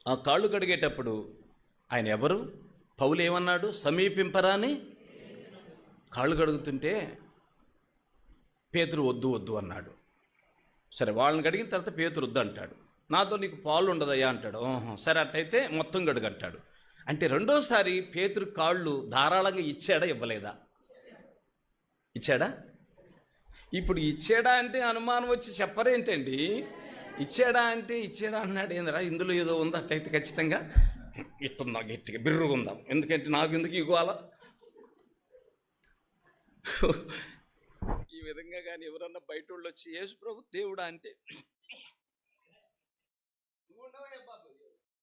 ఆ కాళ్ళు కడిగేటప్పుడు ఆయన ఎవరు? పౌలు ఏమన్నాడు? సమీపింపరా అని కాళ్ళు కడుగుతుంటే పేతురు వద్దు వద్దు అన్నాడు. సరే, వాళ్ళని కడిగిన తర్వాత పేతురు వద్దు అంటాడు. నాతో నీకు పాలు ఉండదయ్యా అంటాడు. సరే అట్టయితే మొత్తం గడుగంటాడు. అంటే రెండోసారి పేతురు కాళ్ళు ధారాళంగా ఇచ్చాడా ఇవ్వలేదా? ఇచ్చాడా? ఇప్పుడు ఇచ్చాడా అంటే అనుమానం వచ్చి చెప్పరేంటండి? ఇచ్చాడా అంటే ఇచ్చాడా అన్నాడు. ఏందిరా ఇందులో ఏదో ఉందా? అట్లయితే ఖచ్చితంగా ఇస్తుందా గట్టిగా బిర్రుగుందాం, ఎందుకంటే నాకు ఎందుకు ఇవ్వాలా? ఈ విధంగా కానీ ఎవరన్నా బయట వాళ్ళు వచ్చి యేసు ప్రభు దేవుడా అంటే నువ్వు ఉండవయ్యా బాబు,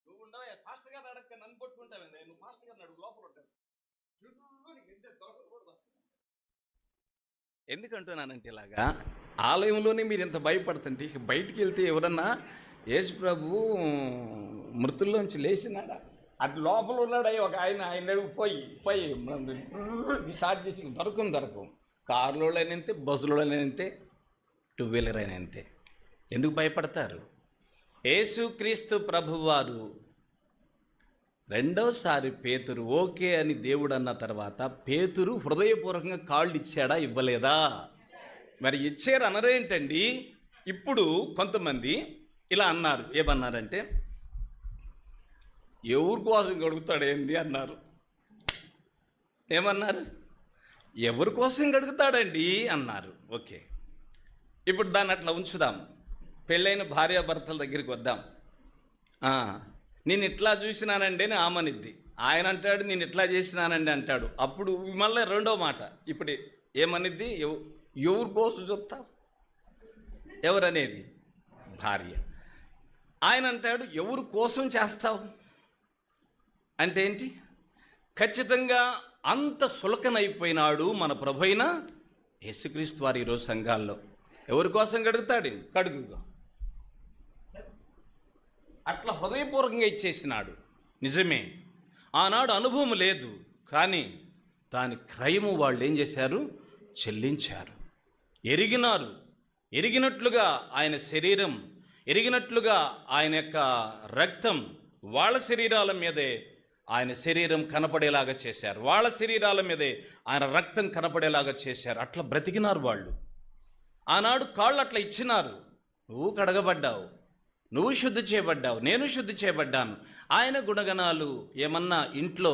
నువ్వు ఉండవయ్యా, పాస్టర్ గారు అడగ నన్ను కొట్టుకుంటావే, నువ్వు పాస్టర్ గారిని అడుగు, లోపల ఉంటాను. ఎందుకంటున్నానంటే ఇలాగా ఆలయంలోనే మీరు ఇంత భయపడుతుంటే ఇక బయటికి వెళ్తే ఎవరన్నా యేసు ప్రభు మృతుల్లోంచి లేచినాడా? అటు లోపల ఉన్నాడు ఒక ఆయన పోయి స్టార్ట్ చేసి దొరకం కారులోనైతే, బస్సులోనైతే, టూ వీలర్ అయినా అంతే. ఎందుకు భయపడతారు? యేసుక్రీస్తు ప్రభువారు రెండోసారి పేతురు ఓకే అని దేవుడు అన్న తర్వాత పేతురు హృదయపూర్వకంగా కాళ్ళు ఇచ్చాడా ఇవ్వలేదా? మరి ఇచ్చారు అనరేంటండి? ఇప్పుడు కొంతమంది ఇలా అన్నారు. ఏమన్నారంటే ఎవరి కోసం గడుగుతాడేంది అన్నారు. ఏమన్నారు? ఎవరి కోసం గడుగుతాడండి అన్నారు. ఓకే, ఇప్పుడు దాన్ని అట్లా ఉంచుదాం. పెళ్ళైన భార్యాభర్తల దగ్గరికి వద్దాం. నేను ఇట్లా చూసినానండి అని ఆమనిద్ది. ఆయన అంటాడు నేను ఇట్లా చేసినానండి అంటాడు. అప్పుడు మళ్ళీ రెండో మాట ఇప్పుడు ఏమనిద్ది? ఎవరి కోసం చూస్తావు? ఎవరనేది? భార్య. ఆయన అంటాడు ఎవరి కోసం చేస్తావు అంటే ఏంటి? ఖచ్చితంగా అంత సులకనైపోయినాడు మన ప్రభు అయిన యేసుక్రీస్తు వారు ఈరోజు సంఘాల్లో. ఎవరి కోసం కడుగుతాడు? కడుగుగా అట్లా హృదయపూర్వకంగా ఇచ్చేసినాడు. నిజమే, ఆనాడు అనుభవం లేదు, కానీ దాని క్రయము వాళ్ళు ఏం చేశారు? చెల్లించారు. ఎరిగినట్లుగా ఆయన శరీరం, ఎరిగినట్లుగా ఆయన యొక్క రక్తం వాళ్ళ శరీరాల మీదే ఆయన శరీరం కనపడేలాగా చేశారు. వాళ్ళ శరీరాల మీదే ఆయన రక్తం కనపడేలాగా చేశారు. అట్లా బ్రతికినారు వాళ్ళు. ఆనాడు కాళ్ళు అట్లా ఇచ్చినారు. నువ్వు కడగబడ్డావు, నువ్వు శుద్ధి చేయబడ్డావు, నేను శుద్ధి చేయబడ్డాను. ఆయన గుణగణాలు ఏమన్నా ఇంట్లో,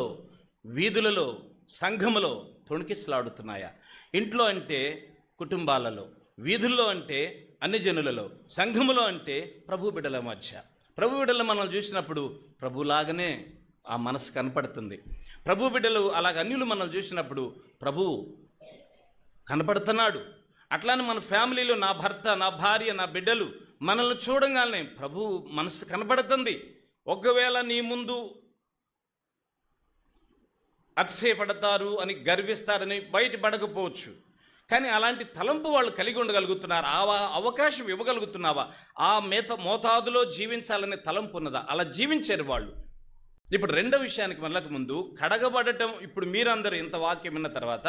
వీధులలో, సంఘములో తొణికిసలాడుతున్నాయా? ఇంట్లో అంటే కుటుంబాలలో, వీధుల్లో అంటే అన్ని జనులలో, సంఘములో అంటే ప్రభు బిడ్డల మధ్య. ప్రభు బిడ్డలు మనం చూసినప్పుడు ప్రభులాగానే ఆ మనసు కనపడుతుంది. ప్రభు బిడ్డలు అలాగ అన్యులు మనం చూసినప్పుడు ప్రభు కనపడుతున్నాడు. అట్లానే మన ఫ్యామిలీలో నా భర్త, నా భార్య, నా బిడ్డలు మనల్ని చూడంగానే ప్రభు మనసు కనపడుతుంది. ఒకవేళ నీ ముందు అతిశయపడతారు అని, గర్విస్తారని బయటపడకపోవచ్చు, కానీ అలాంటి తలంపు వాళ్ళు కలిగి ఉండగలుగుతున్నారు. ఆ అవకాశం ఇవ్వగలుగుతున్నావా? ఆ మోతాదులో జీవించాలనే తలంపు ఉన్నదా? అలా జీవించారు వాళ్ళు. ఇప్పుడు రెండో విషయానికి వెళ్ళక ముందు కడగబడటం. ఇప్పుడు మీరందరూ ఇంత వాక్యం విన్న తర్వాత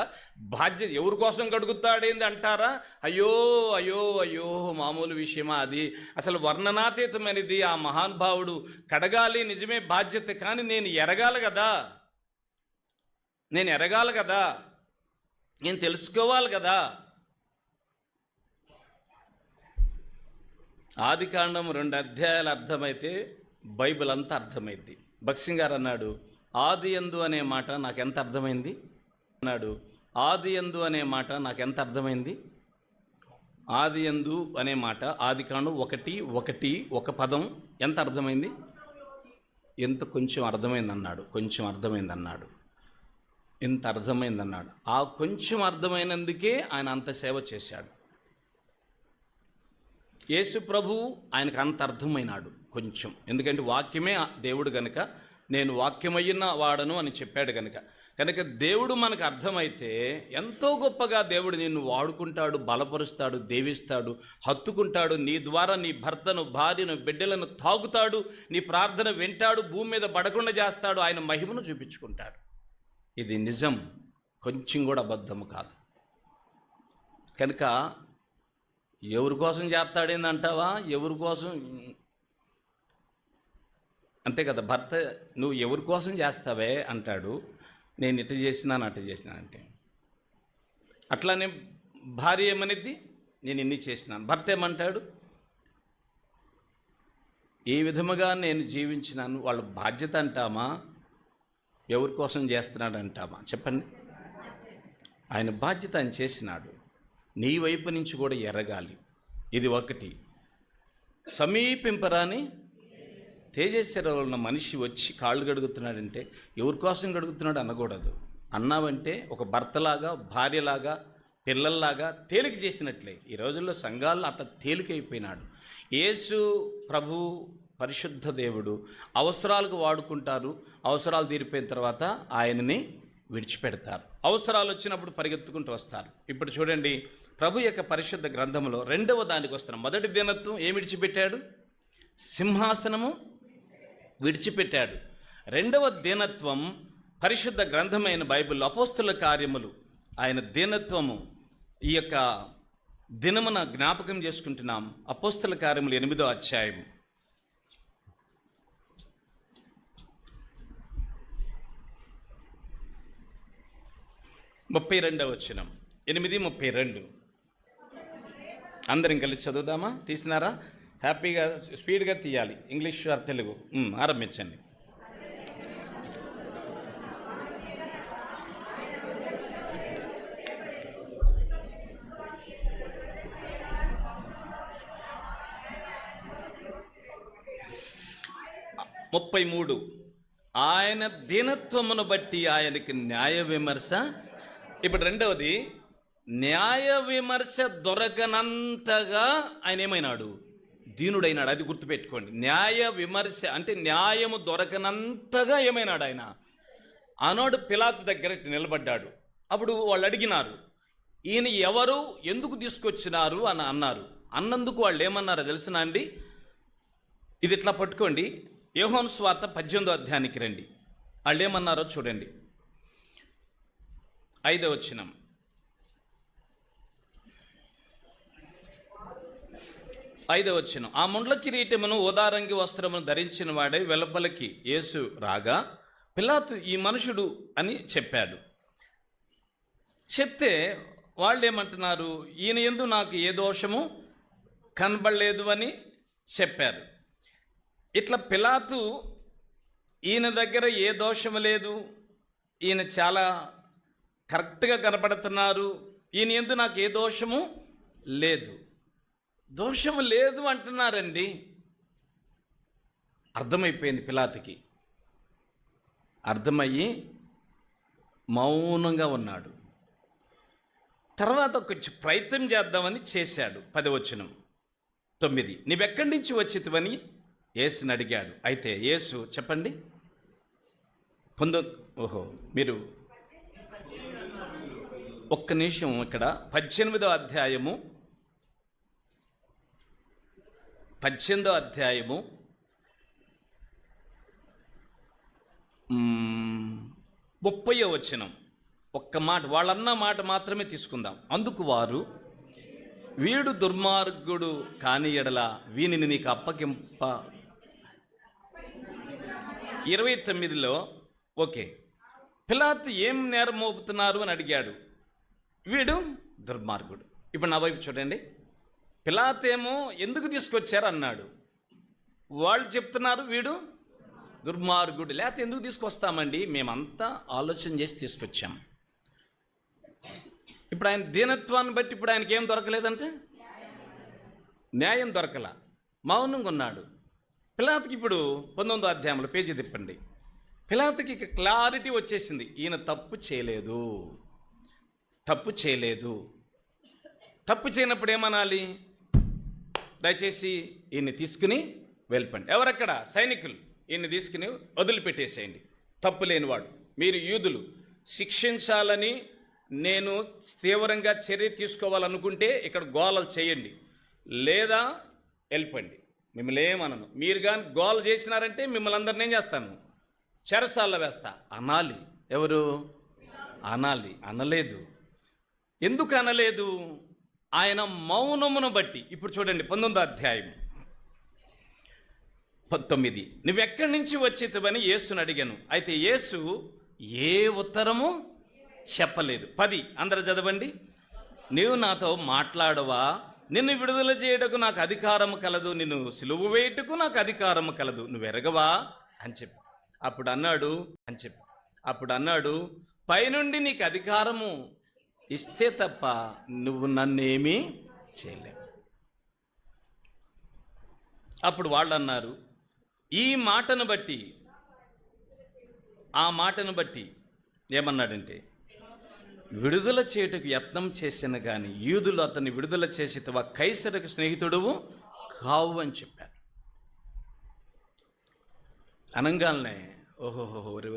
బాధ్యత ఎవరి కోసం కడుగుతాడేంది అంటారా? అయ్యో అయ్యో అయ్యో, మామూలు విషయమా అది? అసలు వర్ణనాతీతమైనది. ఆ మహానుభావుడు కడగాలి, నిజమే బాధ్యత. కానీ నేను ఎరగాలి కదా, నేను తెలుసుకోవాలి కదా. ఆదికాండం 2 అధ్యాయాలు అర్థమైతే బైబిల్ అంతా అర్థమైంది. భక్సింగ్ గారు అన్నాడు ఆదియందు అనే మాట నాకు ఎంత అర్థమైంది అన్నాడు. ఆదియందు అనే మాట నాకు ఎంత అర్థమైంది? ఆదియందు అనే మాట ఆదికాండం 1:1 ఒక పదం ఎంత అర్థమైంది? కొంచెం అర్థమైంది అన్నాడు. ఇంత అర్థమైందన్నాడు. ఆ కొంచెం అర్థమైనందుకే ఆయన అంత సేవ చేశాడు. యేసు ప్రభు ఆయనకు అంత అర్థమైనాడు కొంచెం. ఎందుకంటే వాక్యమే దేవుడు గనుక, నేను వాక్యమయ్యున్న వాడను అని చెప్పాడు కనుక దేవుడు మనకు అర్థమైతే ఎంతో గొప్పగా దేవుడు నిన్ను వాడుకుంటాడు, బలపరుస్తాడు, దీవిస్తాడు, హత్తుకుంటాడు. నీ ద్వారా నీ భర్తను, భార్యను, బిడ్డలను తాగుతాడు, నీ ప్రార్థన వింటాడు, భూమి మీద పడకుండా చేస్తాడు, ఆయన మహిమను చూపించుకుంటాడు. ఇది నిజం, కొంచెం కూడా అబద్ధం కాదు. కనుక ఎవరి కోసం చేస్తాడేందంటావా? ఎవరి కోసం అంతే కదా, భర్త నువ్వు ఎవరి కోసం చేస్తావే అంటాడు, నేను ఇటు చేసినాను అటు చేసినాను అంటే. అట్లానే భార్య ఏమనిద్ది, నేను ఇన్ని చేసినాను. భర్త ఏమంటాడు, ఏ విధముగా నేను జీవించినాను, వాళ్ళ బాధ్యత అంటామా, ఎవరి కోసం చేస్తున్నాడు అంటామా? చెప్పండి. ఆయన బాధ్యత ఆయన చేసినాడు, నీ వైపు నుంచి కూడా ఎరగాలి. ఇది ఒకటి. సమీపింపరాని తేజస్వరంలో ఉన్న మనిషి వచ్చి కాళ్ళు గడుగుతున్నాడంటే ఎవరి కోసం గడుగుతున్నాడు అనకూడదు. అన్నావంటే ఒక భర్తలాగా, భార్యలాగా, పిల్లల్లాగా తేలిక చేసినట్లే. ఈ రోజుల్లో సంఘాల్లో అట్లా తేలికైపోయినాడు. యేసు ప్రభు పరిశుద్ధ దేవుడు అవసరాలకు వాడుకుంటారు, అవసరాలు తీరిపోయిన తర్వాత ఆయనని విడిచిపెడతారు. అవసరాలు వచ్చినప్పుడు పరిగెత్తుకుంటూ వస్తారు. ఇప్పుడు చూడండి, ప్రభు యొక్క పరిశుద్ధ గ్రంథంలో 2వ దానికి వస్తున్నాం. మొదటి దినత్వం ఏమి విడిచిపెట్టాడు? సింహాసనము విడిచిపెట్టాడు. 2వ దీనత్వం పరిశుద్ధ గ్రంథమైన బైబిల్లో అపోస్తుల కార్యములు, ఆయన దీనత్వము ఈ యొక్క దినమున జ్ఞాపకం చేసుకుంటున్నాం. అపోస్తుల కార్యములు 8వ అధ్యాయం 32వ వచనం. 8:32. అందరం కలిసి చదువుదామా? తీసినారా? హ్యాపీగా స్పీడ్గా తీయాలి. ఇంగ్లీష్ ఆర్ తెలుగు ఆరంభించండి. ముప్పై 33. ఆయన దీనత్వమును బట్టి ఆయనకి న్యాయ విమర్శ. ఇప్పుడు 2వది, న్యాయ విమర్శ దొరకనంతగా ఆయన ఏమైనాడు? దీనుడైనాడు. అది గుర్తుపెట్టుకోండి. న్యాయ విమర్శ అంటే న్యాయము దొరకనంతగా ఏమైనాడు ఆయన? ఆనాడు పిలాతు దగ్గర నిలబడ్డాడు. అప్పుడు వాళ్ళు అడిగినారు, ఈయన ఎవరు, ఎందుకు తీసుకొచ్చినారు అని అన్నారు. అన్నందుకు వాళ్ళు ఏమన్నారో తెలుసునా అండి? ఇది ఇట్లా పట్టుకోండి. యోహాను సువార్త 18వ అధ్యాయానికి రండి. వాళ్ళు ఏమన్నారో చూడండి. 5వ వచనం. ఆ ముండ్ల కిరీటమును ఓదారంగి వస్త్రమును ధరించిన వాడే వెలుపలికి యేసు రాగా పిలాతు ఈ మనుషుడు అని చెప్పాడు. చెప్తే వాళ్ళు ఏమంటున్నారు, ఈయన యందు నాకు ఏ దోషము కనబడలేదు అని చెప్పారు. ఇట్లా పిలాతు ఈయన దగ్గర ఏ దోషము లేదు, ఈయన చాలా కరెక్ట్గా కనపడుతున్నారు, ఈయన యందు నాకు ఏ దోషము లేదు, దోషము లేదు అంటున్నారండి. అర్థమైపోయింది పిలాతుకి. అర్థమయ్యి మౌనంగా ఉన్నాడు. తర్వాత కొంచెం ప్రయత్నం చేద్దామని చేశాడు. 10వ వచనం 9. నీవెక్కడి నుంచి వచ్చితివని యేసుని అడిగాడు. అయితే యేసు చెప్పండి మీరు ఒక్క నిమిషం ఇక్కడ 18వ అధ్యాయము 30వ వచనం. ఒక్క మాట, వాళ్ళన్న మాట మాత్రమే తీసుకుందాం. అందుకు వారు, వీడు దుర్మార్గుడు కాని ఎడల వీనిని నీకు అప్పగింప. 29లో ఓకే, పిలాతు ఏం నేరం మోపుతున్నారు అని అడిగాడు. వీడు దుర్మార్గుడు. ఇప్పుడు నా వైపు చూడండి. పిలాతు ఏమో ఎందుకు తీసుకొచ్చారు అన్నాడు, వాళ్ళు చెప్తున్నారు వీడు దుర్మార్గుడు. లేకపోతే ఎందుకు తీసుకొస్తామండి, మేమంతా ఆలోచన చేసి తీసుకొచ్చాం. ఇప్పుడు ఆయన దీనత్వాన్ని బట్టి ఇప్పుడు ఆయనకి ఏం దొరకలేదంటే న్యాయం దొరకల, మౌనంగా ఉన్నాడు. పిలాతుకి ఇప్పుడు 19వ అధ్యాయంలో పేజీ తిప్పండి. పిలాతుకి క్లారిటీ వచ్చేసింది, ఈయన తప్పు చేయలేదు. తప్పు చేయనప్పుడు ఏమనాలి? దయచేసి ఈయన్ని తీసుకుని వెళ్ళిపోండి. ఎవరక్కడ? సైనికులు. ఈయన్ని తీసుకుని వదిలిపెట్టేసేయండి, తప్పు లేనివాడు. మీరు యూదులు, శిక్షించాలని నేను తీవ్రంగా చర్య తీసుకోవాలనుకుంటే ఇక్కడ గోలలు చేయండి, లేదా వెళ్ళిపోండి, మిమ్మల్ని ఏమనను. మీరు కానీ గోల చేసినారంటే మిమ్మల్ని అందరినీ ఏం చేస్తాను? చెరసాల్లో వేస్తా అనాలి. ఎవరు అనాలి? అనలేదు. ఎందుకు అనలేదు? ఆయన మౌనమును బట్టి. ఇప్పుడు చూడండి 19వ అధ్యాయం 19 నువ్వెక్కడి నుంచి వచ్చేవని యేసుని అడిగాను. అయితే యేసు ఏ ఉత్తరము చెప్పలేదు. 10 అందరూ చదవండి. నీవు నాతో మాట్లాడవా? నిన్ను విడుదల చేయుటకు నాకు అధికారము కలదు, నిన్ను సిలువ వేయుటకు నాకు అధికారము కలదు, నువ్వు ఎరగవా అని చెప్పి అప్పుడు అన్నాడు పైనుండి నీకు అధికారము ఇస్తే తప్ప నువ్వు నన్నేమీ చేయలేవు. అప్పుడు వాళ్ళు అన్నారు, ఈ మాటను బట్టి ఆ మాటను బట్టి ఏమన్నాడంటే, విడుదల చేయుటకు యత్నం చేసిన కానీ యూదులు అతన్ని విడుదల చేసేటవా కైసరుకు స్నేహితుడువు కావు అని చెప్పారు. అనంగానే ఓహోహో ఒరే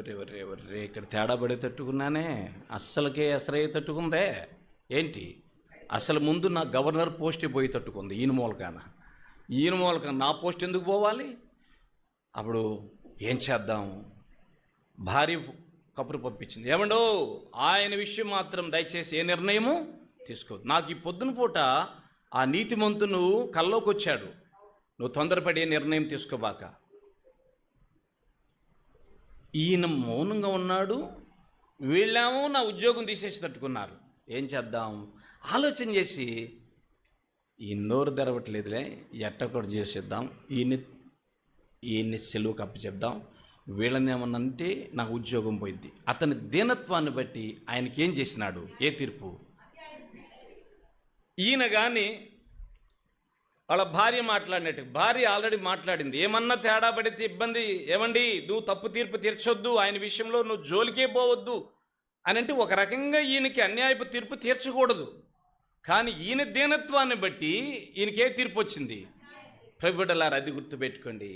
ఇక్కడ తేడా పడే తట్టుకున్నానే, అస్సలకే ఎసరయ్యే తట్టుకుందే ఏంటి, అసలు ముందు నా గవర్నర్ పోస్టే పోయి తట్టుకుంది, ఈయన మూలకాన నా పోస్ట్ ఎందుకు పోవాలి? అప్పుడు ఏం చేద్దాం, భార్య కబురు పంపించింది, ఏమండో ఆయన విషయం మాత్రం దయచేసి ఏ నిర్ణయము తీసుకోవద్దు. నాకు ఈ పొద్దున పూట ఆ నీతిమంతును కల్లోకి వచ్చాడు, నువ్వు తొందరపడి నిర్ణయం తీసుకోబాక. ఈయన మౌనంగా ఉన్నాడు, వీళ్ళేమో నా ఉద్యోగం తీసేసి తట్టుకున్నారు. ఏం చేద్దాం ఆలోచన చేసి, ఈ నోరు తెరవట్లేదులే, ఎట్టకొడు చేసేద్దాం, ఈయన్ని సెలవు కప్పు చెప్దాం, వీళ్ళని ఏమన్నంటే నాకు ఉద్యోగం పోయింది. అతని దీనత్వాన్ని బట్టి ఆయనకి ఏం చేసినాడు, ఏ తీర్పు. ఈయన కానీ వాళ్ళ భార్య మాట్లాడినట్టు, భార్య ఆల్రెడీ మాట్లాడింది, ఏమన్నా తేడా పడితే ఇబ్బంది, ఏమండి నువ్వు తప్పు తీర్పు తీర్చొద్దు, ఆయన విషయంలో నువ్వు జోలికే పోవద్దు అని అంటే ఒక రకంగా ఈయనకి అన్యాయపు తీర్పు తీర్చకూడదు. కానీ ఈయన దీనత్వాన్ని బట్టి ఈయనకే తీర్పు వచ్చింది. ప్రభుడలారా అది గుర్తుపెట్టుకోండి,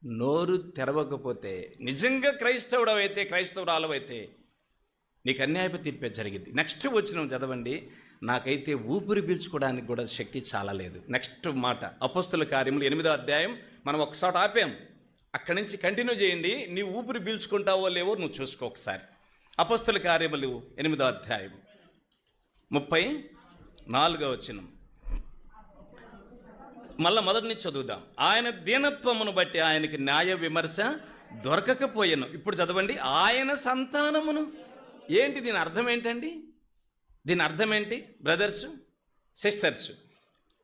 నోరు తెరవకపోతే నిజంగా క్రైస్తవురాలవైతే నీకు అన్యాయపు తీర్పే జరిగింది. నెక్స్ట్ వచ్చిన చదవండి, నాకైతే ఊపిరి పీల్చుకోవడానికి కూడా శక్తి చాలా లేదు. నెక్స్ట్ మాట అపోస్తుల కార్యములు 8వ అధ్యాయం, మనం ఒకసారి ఆపాం, అక్కడి నుంచి కంటిన్యూ చేయండి. నీ ఊపిరి పీల్చుకుంటావో లేవో నువ్వు చూసుకో ఒకసారి. అపోస్తుల కార్యములు 8వ అధ్యాయం 34వ వచనం, మళ్ళా మొదటి నుంచి చదువుదాం. ఆయన దీనత్వమును బట్టి ఆయనకి న్యాయ విమర్శ దొరకకపోయాను. ఇప్పుడు చదవండి, ఆయన సంతానమును. ఏంటి దీని అర్థం ఏంటండి? దీని అర్థం ఏంటి బ్రదర్స్ సిస్టర్స్?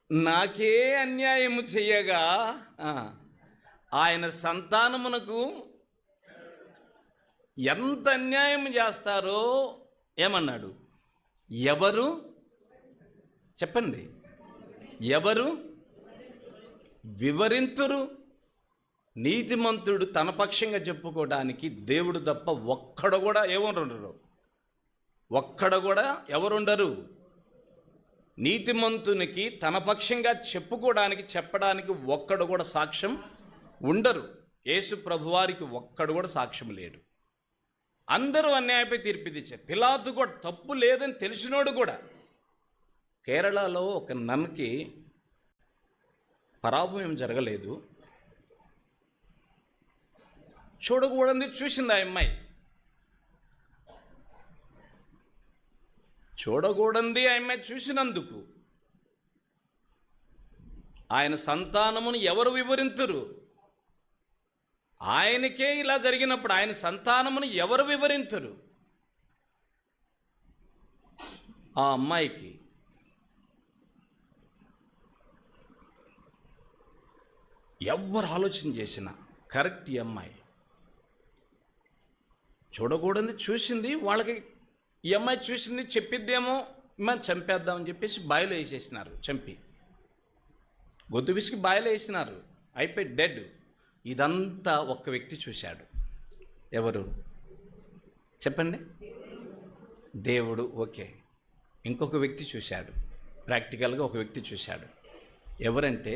నాకే అన్యాయము చెయ్యగా ఆయన సంతానమునకు ఎంత అన్యాయం చేస్తారో ఏమన్నాడు, ఎవరు చెప్పండి, ఎవరు వివరింతురు? నీతిమంతుడు తన పక్షంగా చెప్పుకోవడానికి దేవుడు తప్ప ఒక్కడ కూడా ఎవరుండరు. నీతిమంతునికి తన పక్షంగా చెప్పడానికి ఒక్కడు కూడా సాక్ష్యం ఉండరు. యేసు ప్రభువారికి ఒక్కడు కూడా సాక్ష్యం లేడు. అందరూ అన్యాయపై తీర్పు తెచ్చారు. పిలాతు కూడా తప్పు లేదని తెలిసినోడు కూడా. కేరళలో ఒక నన్కి పరాభవం ఏం జరగలేదు, చూడకూడదు చూసింది ఆ అమ్మాయి, చూడకూడదు ఆ అమ్మాయి చూసినందుకు ఆయన సంతానమును ఎవరు వివరింతురు? ఆయనకే ఇలా జరిగినప్పుడు ఆయన సంతానమును ఎవరు వివరింతురు? ఆ అమ్మాయికి ఎవరు ఆలోచన చేసినా కరెక్ట్, ఈ అమ్మాయి చూడకూడదు చూసింది, వాళ్ళకి ఈ అమ్మాయి చూసింది చెప్పిద్దేమో మనం చంపేద్దామని చెప్పేసి బాయిలో వేసేసినారు, చంపి గొంతు విసికి బాయిలో వేసినారు, అయిపోయి డెడ్. ఇదంతా ఒక్క వ్యక్తి చూశాడు. ఎవరు చెప్పండి? దేవుడు. ఓకే, ఇంకొక వ్యక్తి చూశాడు, ప్రాక్టికల్గా ఒక వ్యక్తి చూశాడు. ఎవరంటే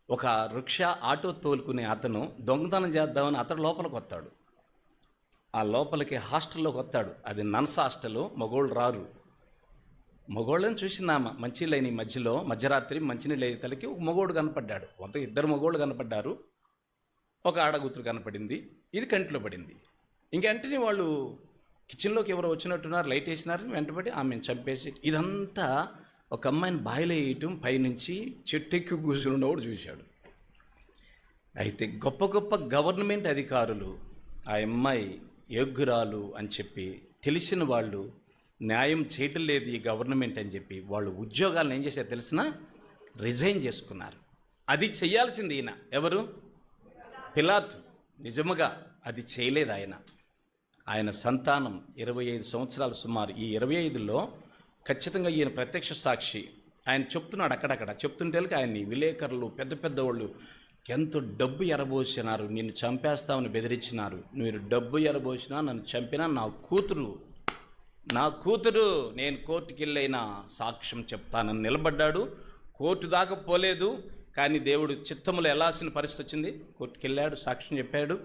ఒక రిక్షా ఆటో తోలుకునే అతను దొంగతనం చేద్దామని అతడు లోపలికి వస్తాడు. ఆ లోపలికి హాస్టల్లోకి వస్తాడు. అది నన్స్ హాస్టల్, మగోళ్ళు రారు. మగోళ్ళని చూసిందామా మంచినీళ్ళని మధ్యలో మధ్యరాత్రి మంచినీళ్ళు తలకి ఒక మగోడు కనపడ్డాడు. మొత్తం 2 మగోళ్ళు కనపడ్డారు, ఒక ఆడగూతురు కనపడింది. ఇది కంటిలో పడింది. ఇంకెంటనే వాళ్ళు కిచెన్లోకి ఎవరో వచ్చినట్టున్నారు, లైట్ వేసినారు, వెంటబడి ఆమెను చంపేసి. ఇదంతా ఒక అమ్మాయిని బాయిలో వేయటం, పైనుంచి చెట్టెక్కి కూర్చున్నవాడు చూశాడు. అయితే గొప్ప గొప్ప గవర్నమెంట్ అధికారులు ఆ అమ్మాయి యోగ్యురాలు అని చెప్పి తెలిసిన వాళ్ళు న్యాయం చేయటం లేదు ఈ గవర్నమెంట్ అని చెప్పి వాళ్ళు ఉద్యోగాలను ఏం చేశారు తెలిసిన రిజైన్ చేసుకున్నారు. అది చేయాల్సింది ఈయన ఎవరు? పిలాతు. నిజముగా అది చేయలేదు ఆయన. ఆయన సంతానం 25 సంవత్సరాలు సుమారు. ఈ 25లో ఖచ్చితంగా ఈయన ప్రత్యక్ష సాక్షి. ఆయన చెప్తున్నాడు, అక్కడక్కడ చెప్తుంటే ఆయన్ని విలేకరులు పెద్ద పెద్ద వాళ్ళు ఎంతో డబ్బు ఎరబోసినారు, నిన్ను చంపేస్తామని బెదిరించినారు. మీరు డబ్బు ఎరబోసినా నన్ను చంపినా నా కూతురు నేను కోర్టుకి వెళ్ళైనా సాక్ష్యం చెప్తానని నిలబడ్డాడు. కోర్టు దాకా పోలేదు, కానీ దేవుడు చిత్తములు వెళ్ళాల్సిన పరిస్థితి వచ్చింది. కోర్టుకి వెళ్ళాడు, సాక్ష్యం చెప్పాడు.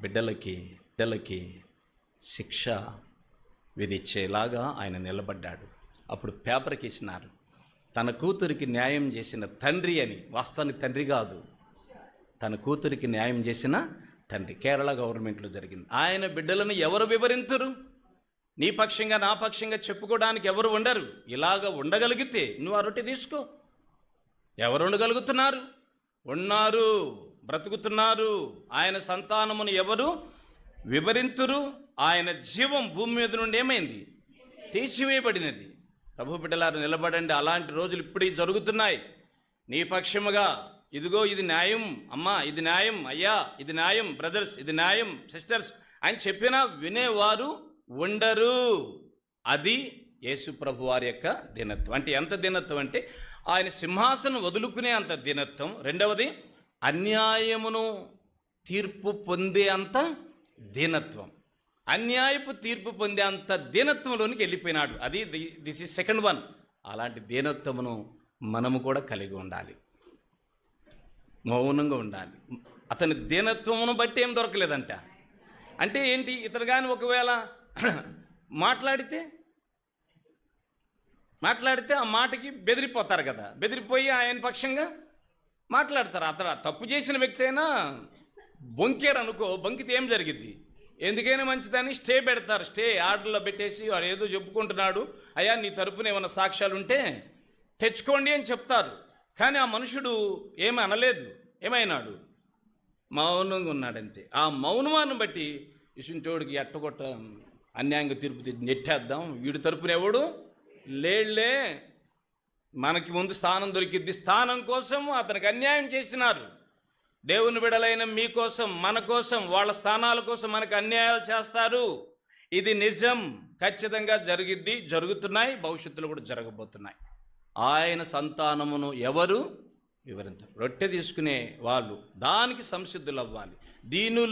బిడ్డలకి శిక్ష విధించేలాగా ఆయన నిలబడ్డాడు. అప్పుడు పేపర్కి ఇచ్చినారు, తన కూతురికి న్యాయం చేసిన తండ్రి అని. వాస్తవానికి తండ్రి కాదు, తన కూతురికి న్యాయం చేసిన తండ్రి. కేరళ గవర్నమెంట్లో జరిగింది. ఆయన బిడ్డలను ఎవరు వివరింతురు? నీ పక్షంగా నా పక్షంగా చెప్పుకోవడానికి ఎవరు ఉండరు. ఇలాగ ఉండగలిగితే నువ్వు ఆ రొట్టె తీసుకో. ఎవరు ఉండగలుగుతున్నారు? ఉన్నారు, బ్రతుకుతున్నారు. ఆయన సంతానమును ఎవరు వివరింతురు? ఆయన జీవం భూమి మీద నుండి ఏమైంది? తీసివేయబడినది. ప్రభు బిడ్డలారు నిలబడండి. అలాంటి రోజులు ఇప్పుడే జరుగుతున్నాయి. నీ పక్షముగా ఇదిగో ఇది న్యాయం అమ్మా, ఇది న్యాయం అయ్యా, ఇది న్యాయం బ్రదర్స్, ఇది న్యాయం సిస్టర్స్ అని చెప్పినా వినేవారు ఉండరు. అది యేసు ప్రభు వారి యొక్క దీనత్వం. అంటే ఎంత దీనత్వం అంటే ఆయన సింహాసనం వదులుకునే అంత దీనత్వం. రెండవది అన్యాయమును తీర్పు పొందే అంత దీనత్వం. అన్యాయపు తీర్పు పొందే అంత దీనత్వంలోనికి వెళ్ళిపోయినాడు. అది దిస్ ఈజ్ సెకండ్ వన్. అలాంటి దీనత్వమును మనము కూడా కలిగి ఉండాలి, మౌనంగా ఉండాలి. అతని దీనత్వమును బట్టి ఏం దొరకలేదంట. అంటే ఏంటి? ఇతను కానీ ఒకవేళ మాట్లాడితే ఆ మాటకి బెదిరిపోతారు కదా, బెదిరిపోయి ఆయన పక్షంగా మాట్లాడతారు. అతను తప్పు చేసిన వ్యక్తి అయినా బొంకేరు అనుకో, బొంకితే ఏం జరిగిద్ది? ఎందుకైనా మంచిదని స్టే పెడతారు. స్టే ఆర్డర్లో పెట్టేసి వాడు ఏదో చెప్పుకుంటున్నాడు, అయ్యా నీ తరపున ఏమైనా సాక్ష్యాలు ఉంటే తెచ్చుకోండి అని చెప్తారు. కానీ ఆ మనుషుడు ఏమీ అనలేదు. ఏమైనాడు? మౌనంగా ఉన్నాడంతే. ఆ మౌనమాన్ని బట్టి ఇసుంటోడికి ఎట్టగొట్ట అన్యాయంగా తీర్పు నెట్టేద్దాం, వీడి తరపున ఎవడు లేళ్లే, మనకి ముందు స్థానం దొరికిద్ది. స్థానం కోసం అతనికి అన్యాయం చేసినారు. దేవుని బిడలైన మీకోసం, మన కోసం, వాళ్ళ స్థానాల కోసం మనకు అన్యాయాలు చేస్తారు. ఇది నిజం, ఖచ్చితంగా జరిగిద్ది, జరుగుతున్నాయి, భవిష్యత్తులో కూడా జరగబోతున్నాయి. ఆయన సంతానమును ఎవరు వివరించారు? రొట్టె తీసుకునే వాళ్ళు దానికి సంసిద్ధులు అవ్వాలి. దీనులు